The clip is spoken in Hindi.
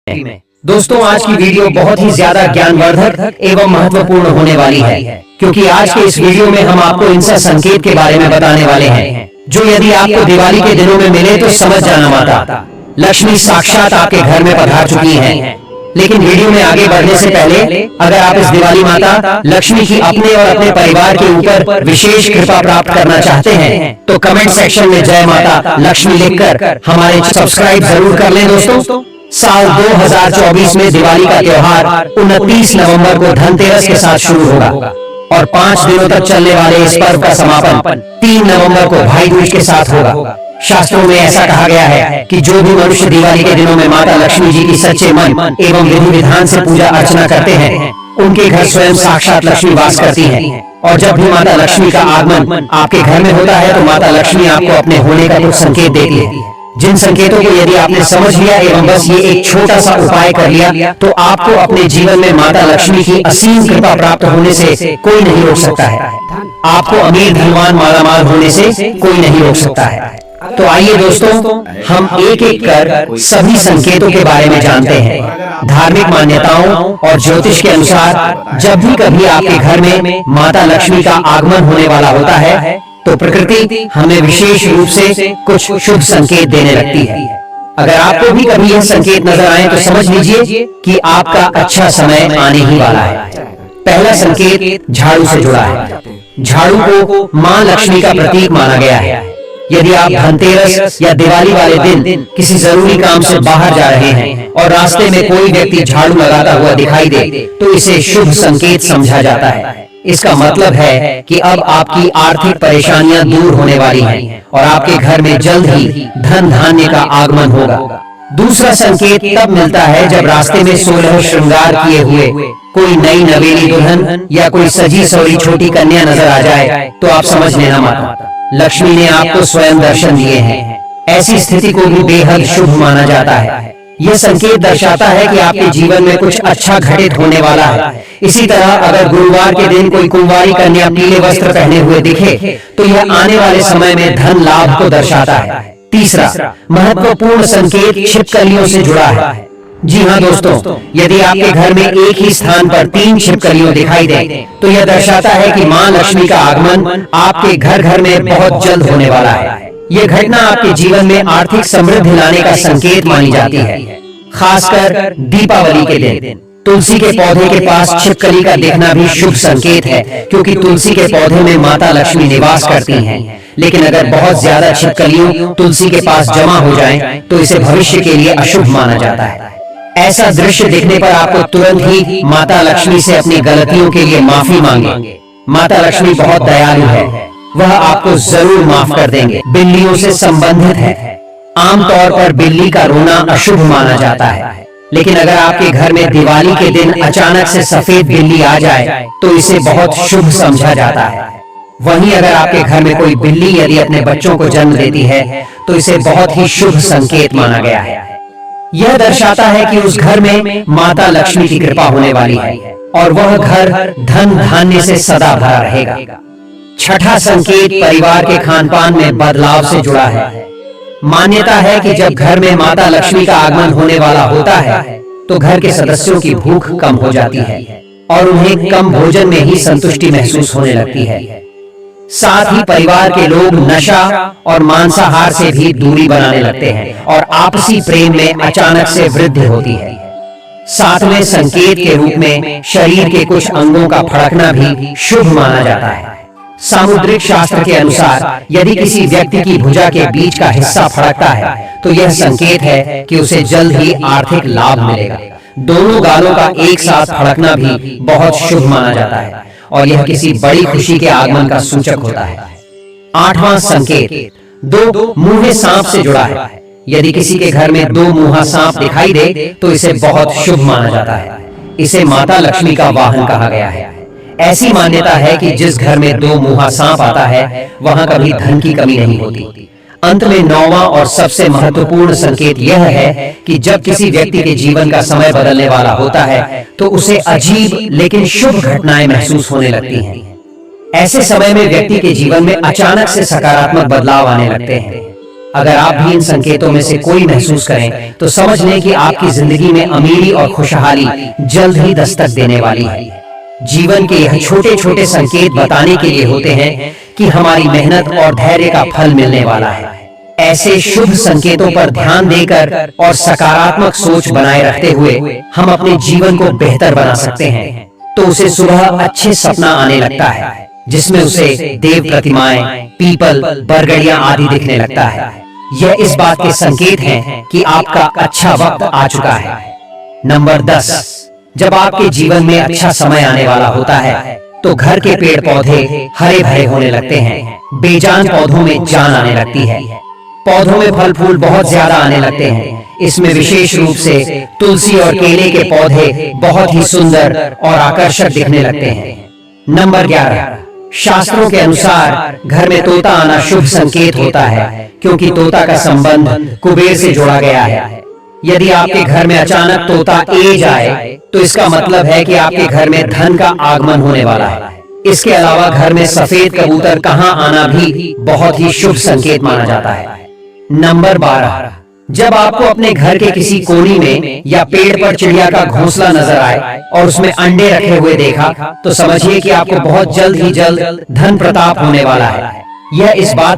दोस्तों, आज की वीडियो बहुत ही ज्यादा ज्ञानवर्धक एवं महत्वपूर्ण होने वाली है, क्योंकि आज के इस वीडियो में हम आपको इंसा संकेत के बारे में बताने वाले हैं, जो यदि आपको दिवाली के दिनों में मिले तो समझ जाना माता लक्ष्मी साक्षात आपके घर में पधार चुकी हैं। लेकिन वीडियो में आगे बढ़ने से पहले अगर आप इस दिवाली माता लक्ष्मी की अपने और अपने परिवार के ऊपर विशेष कृपा प्राप्त करना चाहते हैं तो कमेंट सेक्शन में जय माता लक्ष्मी लिखकर हमारे सब्सक्राइब जरूर कर लें। दोस्तों, साल 2024 में दिवाली का त्योहार 29 नवंबर को धनतेरस के साथ शुरू होगा और 5 दिनों तक चलने वाले इस पर्व का समापन 3 नवंबर को भाई दूज के साथ होगा। शास्त्रों में ऐसा कहा गया है कि जो भी मनुष्य दिवाली के दिनों में माता लक्ष्मी जी की सच्चे मन एवं विधि विधान से पूजा अर्चना करते हैं, उनके घर स्वयं साक्षात लक्ष्मी वास करती हैं। और जब भी माता लक्ष्मी का आगमन आपके घर में होता है तो माता लक्ष्मी आपको अपने होने का कुछ संकेत देती है, जिन संकेतों को यदि आपने समझ लिया एवं बस ये एक छोटा सा उपाय कर लिया तो आपको अपने जीवन में माता लक्ष्मी की असीम कृपा प्राप्त होने से कोई नहीं रोक सकता है। आपको अमीर धनवान मालामाल होने से कोई नहीं रोक सकता है। तो आइए दोस्तों, हम एक एक कर सभी संकेतों के बारे में जानते हैं। धार्मिक मान्यताओं और ज्योतिष के अनुसार जब भी कभी आपके घर में माता लक्ष्मी का आगमन होने वाला होता है तो प्रकृति हमें विशेष रूप से कुछ शुभ संकेत देने लगती है। अगर आपको भी कभी यह संकेत नजर आए तो समझ लीजिए कि आपका अच्छा समय आने ही वाला है। पहला संकेत झाड़ू से जुड़ा है। झाड़ू को माँ लक्ष्मी का प्रतीक माना गया है। यदि आप धनतेरस या दिवाली वाले दिन किसी जरूरी काम से बाहर जा रहे हैं और रास्ते में कोई व्यक्ति झाड़ू लगाता हुआ दिखाई दे तो इसे शुभ संकेत समझा जाता है। इसका मतलब है कि अब आपकी आर्थिक परेशानियां दूर होने वाली हैं और आपके घर में जल्द ही धन धान्य का आगमन होगा। दूसरा संकेत तब मिलता है जब रास्ते में 16 श्रृंगार किए हुए कोई नई नवेली दुल्हन या कोई सजी सवरी छोटी कन्या नजर आ जाए तो आप समझ लेना माता लक्ष्मी ने आपको स्वयं दर्शन दिए हैं। ऐसी स्थिति को भी बेहद शुभ माना जाता है। यह संकेत दर्शाता है कि आपके जीवन में कुछ अच्छा घटित होने वाला है। इसी तरह अगर गुरुवार के दिन कोई कुंवारी कन्या पीले वस्त्र पहने हुए दिखे तो यह आने वाले समय में धन लाभ को दर्शाता है। तीसरा महत्वपूर्ण संकेत छिपकलियों से जुड़ा है। जी हाँ दोस्तों, यदि आपके घर में एक ही स्थान पर 3 छिपकलियां दिखाई दे तो यह दर्शाता है कि माँ लक्ष्मी का आगमन आपके घर में बहुत जल्द होने वाला है। यह घटना आपके जीवन में आर्थिक समृद्धि लाने का संकेत मानी जाती है। खासकर दीपावली के दिन तुलसी के पौधे के पास छिपकली का दिखना भी शुभ संकेत है, क्योंकि तुलसी के पौधे में माता लक्ष्मी निवास करती हैं। लेकिन अगर बहुत ज्यादा छिपकलियों तुलसी के पास जमा हो जाएं, तो इसे भविष्य के लिए अशुभ माना जाता है। ऐसा दृश्य देखने पर आपको तुरंत ही माता लक्ष्मी से अपनी गलतियों के लिए माफी मांगे। माता लक्ष्मी बहुत दयालु है, वह आपको जरूर माफ कर देंगे। बिल्लियों से संबंधित है। आमतौर पर बिल्ली का रोना अशुभ माना जाता है, लेकिन अगर आपके घर में दिवाली के दिन अचानक से सफेद बिल्ली आ जाए तो इसे बहुत शुभ समझा जाता है। वहीं अगर आपके घर में कोई बिल्ली यदि अपने बच्चों को जन्म देती है तो इसे बहुत ही शुभ संकेत माना गया है। यह दर्शाता है कि उस घर में माता लक्ष्मी की कृपा होने वाली है और वह घर धन धान्य से सदा भरा रहेगा। छठा संकेत परिवार के खान पान में बदलाव से जुड़ा है। मान्यता है कि जब घर में माता लक्ष्मी का आगमन होने वाला होता है तो घर के सदस्यों की भूख कम हो जाती है और उन्हें कम भोजन में ही संतुष्टि महसूस होने लगती है। साथ ही परिवार के लोग नशा और मांसाहार से भी दूरी बनाने लगते हैं और आपसी प्रेम में अचानक से वृद्धि होती है। सातवें संकेत के रूप में शरीर के कुछ अंगों का फड़कना भी शुभ माना जाता है। सामुद्रिक शास्त्र के अनुसार यदि किसी व्यक्ति की भुजा के बीच का हिस्सा फड़कता है तो यह संकेत है कि उसे जल्द ही आर्थिक लाभ मिलेगा। दोनों गालों का एक साथ फड़कना भी बहुत शुभ माना जाता है और यह किसी बड़ी खुशी के आगमन का सूचक होता है। आठवां संकेत 2 मुंहे सांप से जुड़ा है। यदि किसी के घर में 2 मुंहा सांप दिखाई दे तो इसे बहुत शुभ माना जाता है। इसे माता लक्ष्मी का वाहन कहा गया है। ऐसी मान्यता है कि जिस घर में 2 मुंहा सांप आता है वहां कभी धन की कमी नहीं होती। अंत में 9वां और सबसे महत्वपूर्ण संकेत यह है कि जब किसी व्यक्ति के जीवन का समय बदलने वाला होता है तो उसे अजीब लेकिन शुभ घटनाएं महसूस होने लगती हैं। ऐसे समय में व्यक्ति के जीवन में अचानक से सकारात्मक बदलाव आने लगते हैं। अगर आप भी इन संकेतों में से कोई महसूस करें तो समझ लें कि आपकी जिंदगी में अमीरी और खुशहाली जल्द ही दस्तक देने वाली है। जीवन के यह छोटे छोटे संकेत बताने के लिए होते हैं कि हमारी मेहनत और धैर्य का फल मिलने वाला है। ऐसे शुभ संकेतों पर ध्यान देकर और सकारात्मक सोच बनाए रखते हुए हम अपने जीवन को बेहतर बना सकते हैं। तो उसे सुबह अच्छे सपना आने लगता है, जिसमें उसे देव प्रतिमाएं, पीपल, बरगड़ियां आदि दिखने लगता है। यह इस बात के संकेत हैं कि आपका अच्छा वक्त आ चुका है। नंबर 10, जब आपके जीवन में अच्छा समय आने वाला होता है तो घर के पेड़ पौधे हरे भरे होने लगते हैं। बेजान पौधों में जान आने लगती है। पौधों में फल फूल बहुत ज्यादा आने लगते हैं। इसमें विशेष रूप से तुलसी और केले के पौधे बहुत ही सुंदर और आकर्षक दिखने लगते हैं। नंबर 11, शास्त्रों के अनुसार घर में तोता आना शुभ संकेत होता है, क्योंकि तोता का संबंध कुबेर से जोड़ा गया है। यदि आपके घर में अचानक तोता ए जाए तो इसका मतलब है कि आपके घर में धन का आगमन होने वाला है। इसके अलावा घर में सफेद कबूतर कहाँ आना भी बहुत ही शुभ संकेत माना जाता है। नंबर 12, जब आपको अपने घर के किसी कोने में या पेड़ पर चिड़िया का घोंसला नजर आए और उसमें अंडे रखे हुए देखा तो समझिए कि आपको बहुत जल्द ही जल्द धन प्रताप होने वाला है। यह इस बात